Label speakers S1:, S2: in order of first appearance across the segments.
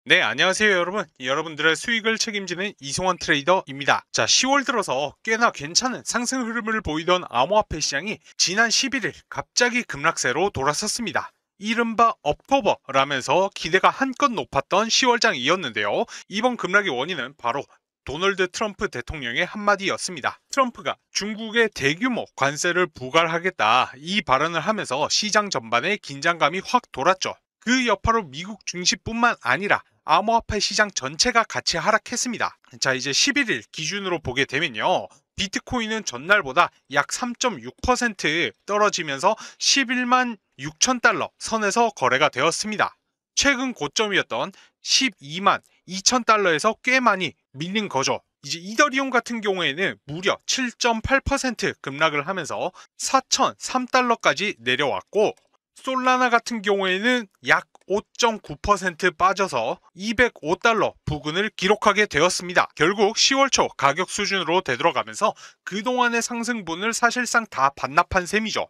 S1: 네, 안녕하세요, 여러분. 여러분들의 수익을 책임지는 이승원 트레이더입니다. 자, 10월 들어서 꽤나 괜찮은 상승 흐름을 보이던 암호화폐 시장이 지난 11일 갑자기 급락세로 돌아섰습니다. 이른바 업토버라면서 기대가 한껏 높았던 10월장이었는데요. 이번 급락의 원인은 바로 도널드 트럼프 대통령의 한마디였습니다. 트럼프가 중국에 대규모 관세를 부과하겠다 이 발언을 하면서 시장 전반에 긴장감이 확 돌았죠. 그 여파로 미국 증시뿐만 아니라 암호화폐 시장 전체가 같이 하락했습니다. 자, 이제 11일 기준으로 보게 되면요. 비트코인은 전날보다 약 3.6% 떨어지면서 11만 6천 달러 선에서 거래가 되었습니다. 최근 고점이었던 12만 2천 달러에서 꽤 많이 밀린 거죠. 이제 이더리움 같은 경우에는 무려 7.8% 급락을 하면서 4,003달러까지 내려왔고, 솔라나 같은 경우에는 약 5.9% 빠져서 205달러 부근을 기록하게 되었습니다. 결국 10월 초 가격 수준으로 되돌아가면서 그동안의 상승분을 사실상 다 반납한 셈이죠.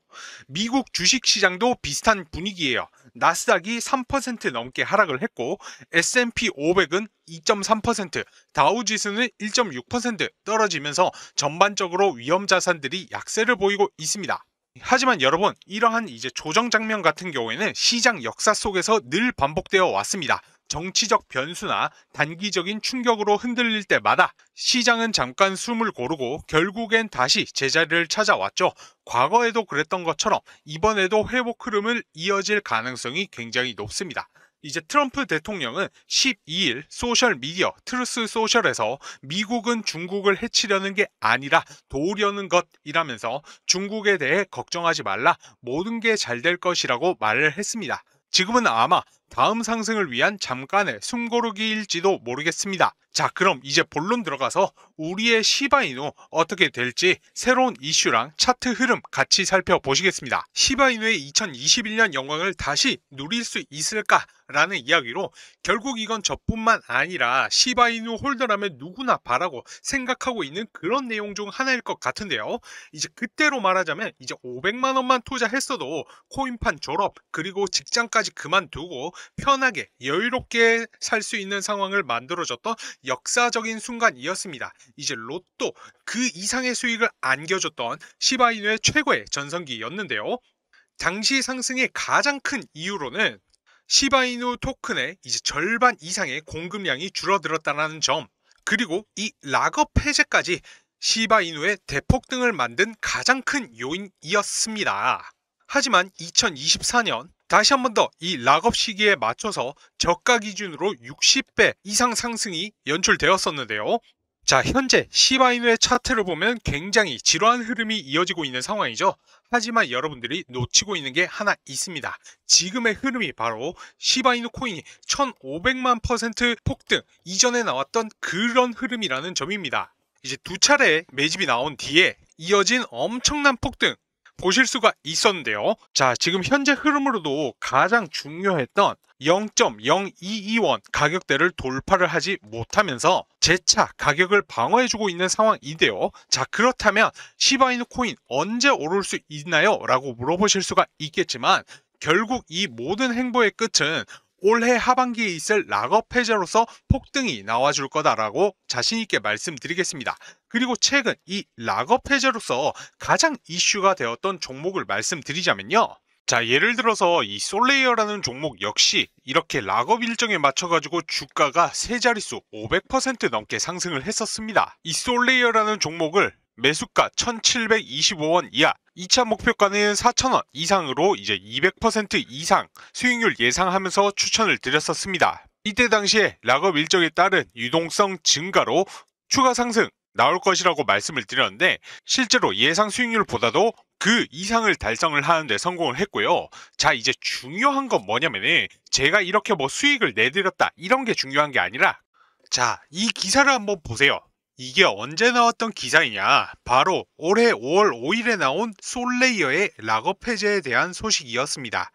S1: 미국 주식시장도 비슷한 분위기예요. 나스닥이 3% 넘게 하락을 했고 S&P 500은 2.3%, 다우지수는 1.6% 떨어지면서 전반적으로 위험자산들이 약세를 보이고 있습니다. 하지만 여러분, 이러한 이제 조정 장면 같은 경우에는 시장 역사 속에서 늘 반복되어 왔습니다. 정치적 변수나 단기적인 충격으로 흔들릴 때마다 시장은 잠깐 숨을 고르고 결국엔 다시 제자리를 찾아왔죠. 과거에도 그랬던 것처럼 이번에도 회복 흐름을 이어질 가능성이 굉장히 높습니다. 이제 트럼프 대통령은 12일 소셜미디어 트루스 소셜에서 미국은 중국을 해치려는 게 아니라 도우려는 것이라면서 중국에 대해 걱정하지 말라, 모든 게 잘 될 것이라고 말을 했습니다. 지금은 아마 다음 상승을 위한 잠깐의 숨고르기일지도 모르겠습니다. 자, 그럼 이제 본론 들어가서 우리의 시바이누 어떻게 될지 새로운 이슈랑 차트 흐름 같이 살펴보시겠습니다. 시바이누의 2021년 영광을 다시 누릴 수 있을까? 라는 이야기로 결국 이건 저뿐만 아니라 시바이누 홀더라면 누구나 바라고 생각하고 있는 그런 내용 중 하나일 것 같은데요. 이제 그때로 말하자면 이제 500만 원만 투자했어도 코인판 졸업 그리고 직장까지 그만두고 편하게 여유롭게 살 수 있는 상황을 만들어줬던 역사적인 순간이었습니다. 이제 로또 그 이상의 수익을 안겨줬던 시바이누의 최고의 전성기였는데요. 당시 상승의 가장 큰 이유로는 시바이누 토큰의 이제 절반 이상의 공급량이 줄어들었다는 점, 그리고 이 락업 해제까지 시바이누의 대폭등을 만든 가장 큰 요인이었습니다. 하지만 2024년 다시 한 번 더 이 락업 시기에 맞춰서 저가 기준으로 60배 이상 상승이 연출되었었는데요. 자, 현재 시바이누의 차트를 보면 굉장히 지루한 흐름이 이어지고 있는 상황이죠. 하지만 여러분들이 놓치고 있는 게 하나 있습니다. 지금의 흐름이 바로 시바이누 코인이 1500만 퍼센트 폭등 이전에 나왔던 그런 흐름이라는 점입니다. 이제 두 차례 매집이 나온 뒤에 이어진 엄청난 폭등 보실 수가 있었는데요. 자, 지금 현재 흐름으로도 가장 중요했던 0.022원 가격대를 돌파를 하지 못하면서 재차 가격을 방어해주고 있는 상황인데요. 자, 그렇다면 시바이누 코인 언제 오를 수 있나요? 라고 물어보실 수가 있겠지만 결국 이 모든 행보의 끝은 올해 하반기에 있을 락업 해제로서 폭등이 나와줄 거다라고 자신있게 말씀드리겠습니다. 그리고 최근 이 락업 해제로서 가장 이슈가 되었던 종목을 말씀드리자면요. 자, 예를 들어서 이 솔레이어라는 종목 역시 이렇게 락업 일정에 맞춰가지고 주가가 세 자릿수 500% 넘게 상승을 했었습니다. 이 솔레이어라는 종목을 매수가 1725원 이하, 2차 목표가는 4,000원 이상으로 이제 200% 이상 수익률 예상하면서 추천을 드렸었습니다. 이때 당시에 락업 일정에 따른 유동성 증가로 추가 상승 나올 것이라고 말씀을 드렸는데 실제로 예상 수익률보다도 그 이상을 달성을 하는데 성공을 했고요. 자, 이제 중요한 건 뭐냐면은 제가 이렇게 뭐 수익을 내드렸다 이런 게 중요한 게 아니라, 자, 이 기사를 한번 보세요. 이게 언제 나왔던 기사이냐? 바로 올해 5월 5일에 나온 솔레이어의 락업 해제에 대한 소식이었습니다.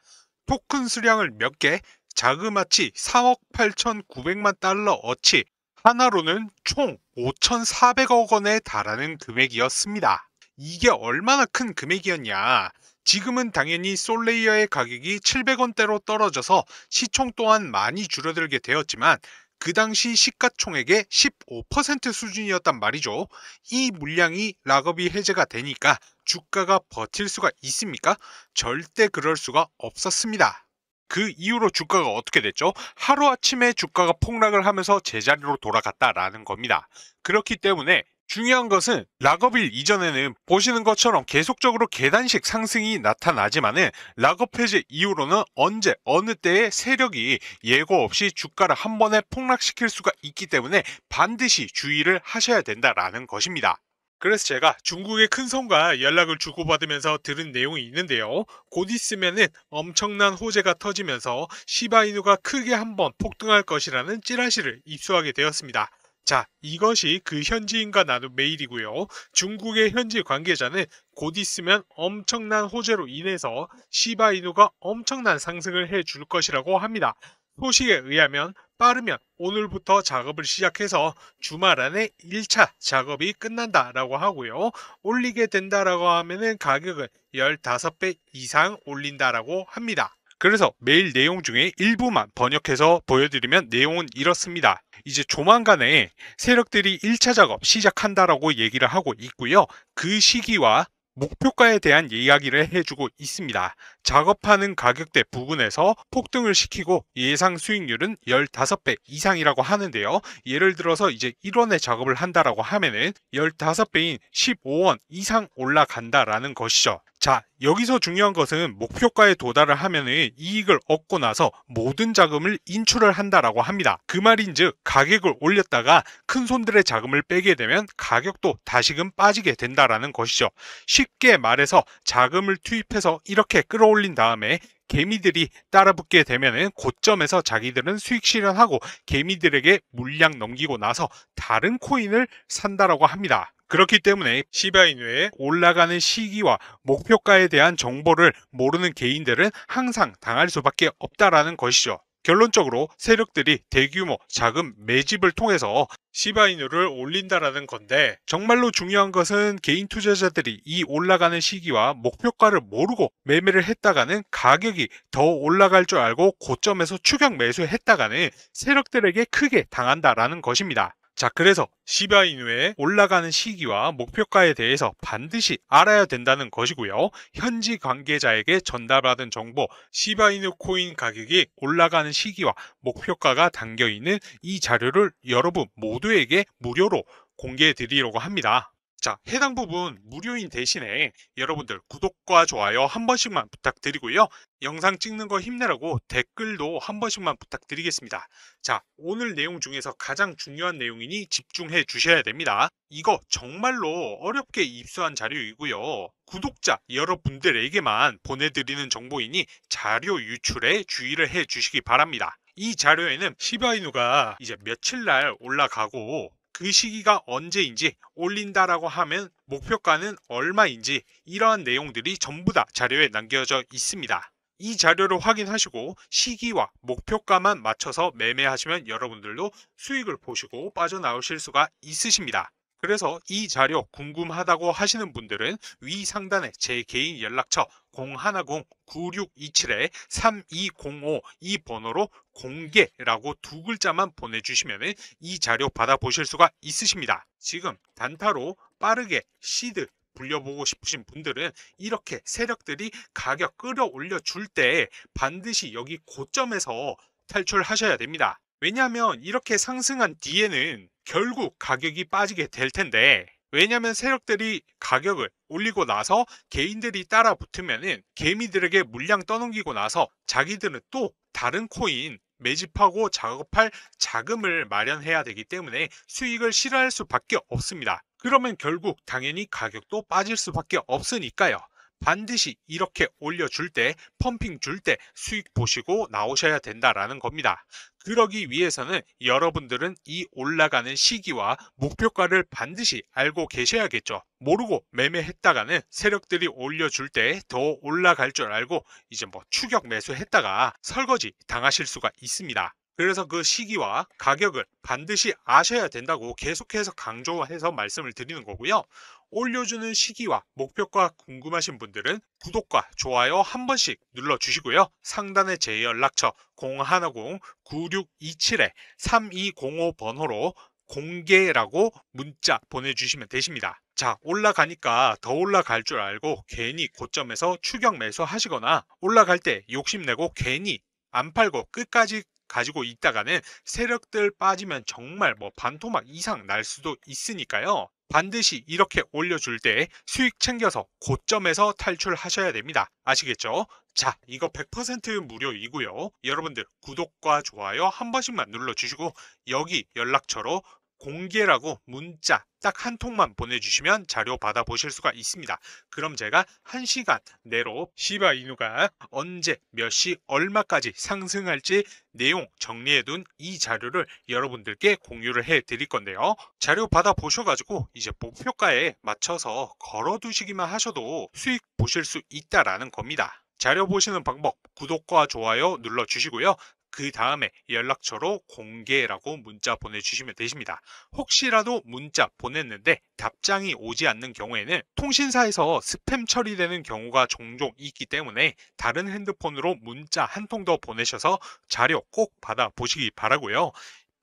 S1: 토큰 수량을 몇 개, 자그마치 3억 8,900만 달러 어치, 하나로는 총 5,400억 원에 달하는 금액이었습니다. 이게 얼마나 큰 금액이었냐? 지금은 당연히 솔레이어의 가격이 700원대로 떨어져서 시총 또한 많이 줄어들게 되었지만 그 당시 시가총액의 15% 수준이었단 말이죠. 이 물량이 락업이 해제가 되니까 주가가 버틸 수가 있습니까? 절대 그럴 수가 없었습니다. 그 이후로 주가가 어떻게 됐죠? 하루아침에 주가가 폭락을 하면서 제자리로 돌아갔다라는 겁니다. 그렇기 때문에 중요한 것은 락업일 이전에는 보시는 것처럼 계속적으로 계단식 상승이 나타나지만은 락업 해제 이후로는 언제 어느 때의 세력이 예고 없이 주가를 한 번에 폭락시킬 수가 있기 때문에 반드시 주의를 하셔야 된다라는 것입니다. 그래서 제가 중국의 큰 손과 연락을 주고받으면서 들은 내용이 있는데요. 곧 있으면은 엄청난 호재가 터지면서 시바이누가 크게 한번 폭등할 것이라는 찌라시를 입수하게 되었습니다. 자, 이것이 그 현지인과 나눈 메일이고요. 중국의 현지 관계자는 곧 있으면 엄청난 호재로 인해서 시바이누가 엄청난 상승을 해줄 것이라고 합니다. 소식에 의하면 빠르면 오늘부터 작업을 시작해서 주말 안에 1차 작업이 끝난다라고 하고요. 올리게 된다라고 하면은 가격은 15배 이상 올린다라고 합니다. 그래서 메일 내용 중에 일부만 번역해서 보여드리면 내용은 이렇습니다. 이제 조만간에 세력들이 1차 작업 시작한다라고 얘기를 하고 있고요. 그 시기와 목표가에 대한 이야기를 해주고 있습니다. 작업하는 가격대 부분에서 폭등을 시키고 예상 수익률은 15배 이상이라고 하는데요. 예를 들어서 이제 1원에 작업을 한다라고 하면은 15배인 15원 이상 올라간다라는 것이죠. 자, 여기서 중요한 것은 목표가에 도달을 하면은 이익을 얻고 나서 모든 자금을 인출을 한다라고 합니다. 그 말인즉 가격을 올렸다가 큰 손들의 자금을 빼게 되면 가격도 다시금 빠지게 된다라는 것이죠. 쉽게 말해서 자금을 투입해서 이렇게 끌어올린 다음에 개미들이 따라붙게 되면은 고점에서 자기들은 수익 실현하고 개미들에게 물량 넘기고 나서 다른 코인을 산다라고 합니다. 그렇기 때문에 시바이누의 올라가는 시기와 목표가에 대한 정보를 모르는 개인들은 항상 당할 수밖에 없다라는 것이죠. 결론적으로 세력들이 대규모 자금 매집을 통해서 시바이누를 올린다라는 건데 정말로 중요한 것은 개인 투자자들이 이 올라가는 시기와 목표가를 모르고 매매를 했다가는 가격이 더 올라갈 줄 알고 고점에서 추격 매수했다가는 세력들에게 크게 당한다라는 것입니다. 자, 그래서 시바이누의 올라가는 시기와 목표가에 대해서 반드시 알아야 된다는 것이고요. 현지 관계자에게 전달받은 정보, 시바이누 코인 가격이 올라가는 시기와 목표가가 담겨있는 이 자료를 여러분 모두에게 무료로 공개해 드리려고 합니다. 자, 해당 부분 무료인 대신에 여러분들 구독과 좋아요 한 번씩만 부탁드리고요. 영상 찍는 거 힘내라고 댓글도 한 번씩만 부탁드리겠습니다. 자, 오늘 내용 중에서 가장 중요한 내용이니 집중해 주셔야 됩니다. 이거 정말로 어렵게 입수한 자료이고요. 구독자 여러분들에게만 보내드리는 정보이니 자료 유출에 주의를 해 주시기 바랍니다. 이 자료에는 시바이누가 이제 며칠 날 올라가고 그 시기가 언제인지 올린다라고 하면 목표가는 얼마인지 이러한 내용들이 전부 다 자료에 남겨져 있습니다. 이 자료를 확인하시고 시기와 목표가만 맞춰서 매매하시면 여러분들도 수익을 보시고 빠져나오실 수가 있으십니다. 그래서 이 자료 궁금하다고 하시는 분들은 위 상단에 제 개인 연락처 010-9627-3205 이 번호로 공개라고 두 글자만 보내주시면 이 자료 받아보실 수가 있으십니다. 지금 단타로 빠르게 시드 불려보고 싶으신 분들은 이렇게 세력들이 가격 끌어올려 줄 때 반드시 여기 고점에서 탈출하셔야 됩니다. 왜냐하면 이렇게 상승한 뒤에는 결국 가격이 빠지게 될 텐데 왜냐하면 세력들이 가격을 올리고 나서 개인들이 따라 붙으면은 개미들에게 물량 떠넘기고 나서 자기들은 또 다른 코인 매집하고 작업할 자금을 마련해야 되기 때문에 수익을 실현할 수밖에 없습니다. 그러면 결국 당연히 가격도 빠질 수밖에 없으니까요. 반드시 이렇게 올려줄 때 펌핑 줄 때 수익 보시고 나오셔야 된다라는 겁니다. 그러기 위해서는 여러분들은 이 올라가는 시기와 목표가를 반드시 알고 계셔야겠죠. 모르고 매매했다가는 세력들이 올려줄 때 더 올라갈 줄 알고 이제 뭐 추격 매수했다가 설거지 당하실 수가 있습니다. 그래서 그 시기와 가격을 반드시 아셔야 된다고 계속해서 강조해서 말씀을 드리는 거고요. 올려주는 시기와 목표가 궁금하신 분들은 구독과 좋아요 한 번씩 눌러주시고요. 상단의 제 연락처 010-9627-3205 번호로 공개라고 문자 보내주시면 되십니다. 자, 올라가니까 더 올라갈 줄 알고 괜히 고점에서 추격 매수하시거나 올라갈 때 욕심내고 괜히 안 팔고 끝까지 가지고 있다가는 세력들 빠지면 정말 뭐 반토막 이상 날 수도 있으니까요. 반드시 이렇게 올려줄 때 수익 챙겨서 고점에서 탈출하셔야 됩니다. 아시겠죠? 자, 이거 100% 무료이고요. 여러분들 구독과 좋아요 한 번씩만 눌러주시고 여기 연락처로 공개라고 문자 딱 한 통만 보내주시면 자료 받아보실 수가 있습니다. 그럼 제가 1시간 내로 시바이누가 언제 몇 시 얼마까지 상승할지 내용 정리해둔 이 자료를 여러분들께 공유를 해 드릴 건데요. 자료 받아보셔가지고 이제 목표가에 맞춰서 걸어두시기만 하셔도 수익 보실 수 있다라는 겁니다. 자료 보시는 방법 구독과 좋아요 눌러주시고요. 그 다음에 연락처로 공개라고 문자 보내주시면 되십니다. 혹시라도 문자 보냈는데 답장이 오지 않는 경우에는 통신사에서 스팸 처리되는 경우가 종종 있기 때문에 다른 핸드폰으로 문자 한 통 더 보내셔서 자료 꼭 받아보시기 바라고요.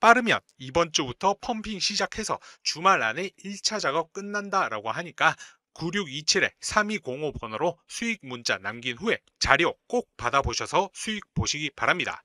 S1: 빠르면 이번 주부터 펌핑 시작해서 주말 안에 1차 작업 끝난다라고 하니까 9627-3205 번호로 수익 문자 남긴 후에 자료 꼭 받아보셔서 수익 보시기 바랍니다.